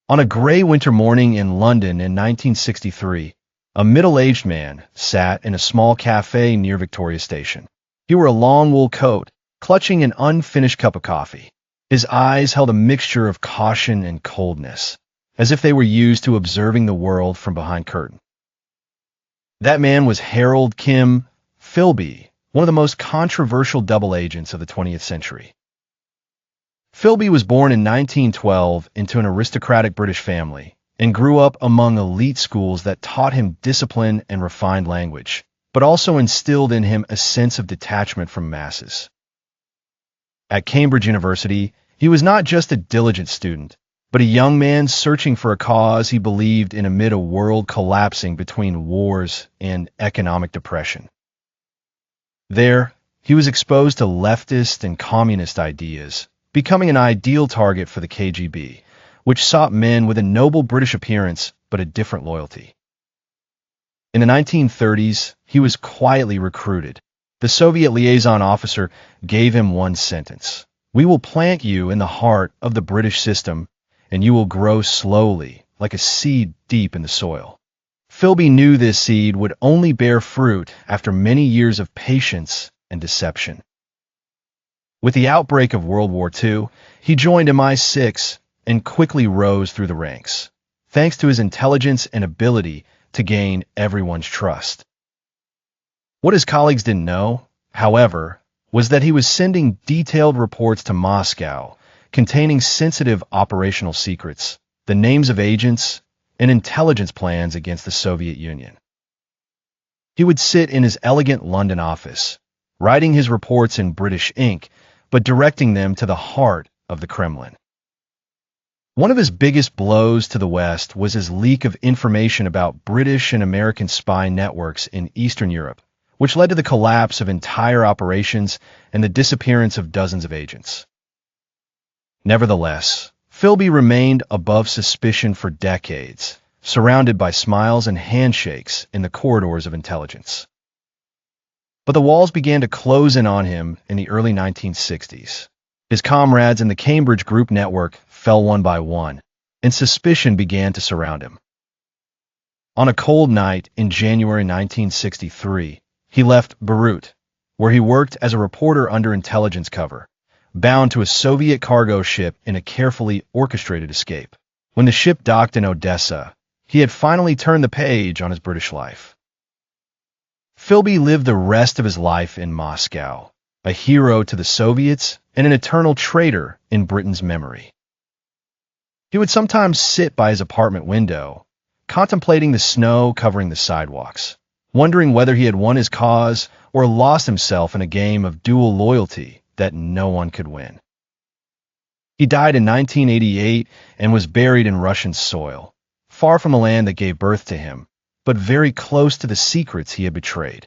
On a gray winter morning in London in 1963, a middle-aged man sat in a small cafe near Victoria Station. He wore a long wool coat, clutching an unfinished cup of coffee. His eyes held a mixture of caution and coldness, as if they were used to observing the world from behind curtain. That man was Harold Kim Philby, one of the most controversial double agents of the 20th century. Philby was born in 1912 into an aristocratic British family and grew up among elite schools that taught him discipline and refined language, but also instilled in him a sense of detachment from masses. At Cambridge University, he was not just a diligent student, but a young man searching for a cause he believed in amid a world collapsing between wars and economic depression. There, he was exposed to leftist and communist ideas, becoming an ideal target for the KGB, which sought men with a noble British appearance but a different loyalty. In the 1930s, he was quietly recruited. The Soviet liaison officer gave him one sentence: "We will plant you in the heart of the British system, and you will grow slowly, like a seed deep in the soil." Philby knew this seed would only bear fruit after many years of patience and deception. With the outbreak of World War II, he joined MI6 and quickly rose through the ranks, thanks to his intelligence and ability to gain everyone's trust. What his colleagues didn't know, however, was that he was sending detailed reports to Moscow containing sensitive operational secrets, the names of agents, and intelligence plans against the Soviet Union. He would sit in his elegant London office, writing his reports in British ink, but directing them to the heart of the Kremlin. One of his biggest blows to the West was his leak of information about British and American spy networks in Eastern Europe, which led to the collapse of entire operations and the disappearance of dozens of agents. Nevertheless, Philby remained above suspicion for decades, surrounded by smiles and handshakes in the corridors of intelligence. But the walls began to close in on him in the early 1960s. His comrades in the Cambridge Group network fell one by one, and suspicion began to surround him. On a cold night in January 1963, he left Beirut, where he worked as a reporter under intelligence cover, bound to a Soviet cargo ship in a carefully orchestrated escape. When the ship docked in Odessa, he had finally turned the page on his British life. Philby lived the rest of his life in Moscow, a hero to the Soviets and an eternal traitor in Britain's memory. He would sometimes sit by his apartment window, contemplating the snow covering the sidewalks, wondering whether he had won his cause or lost himself in a game of dual loyalty that no one could win. He died in 1988 and was buried in Russian soil, far from the land that gave birth to him, but very close to the secrets he had betrayed.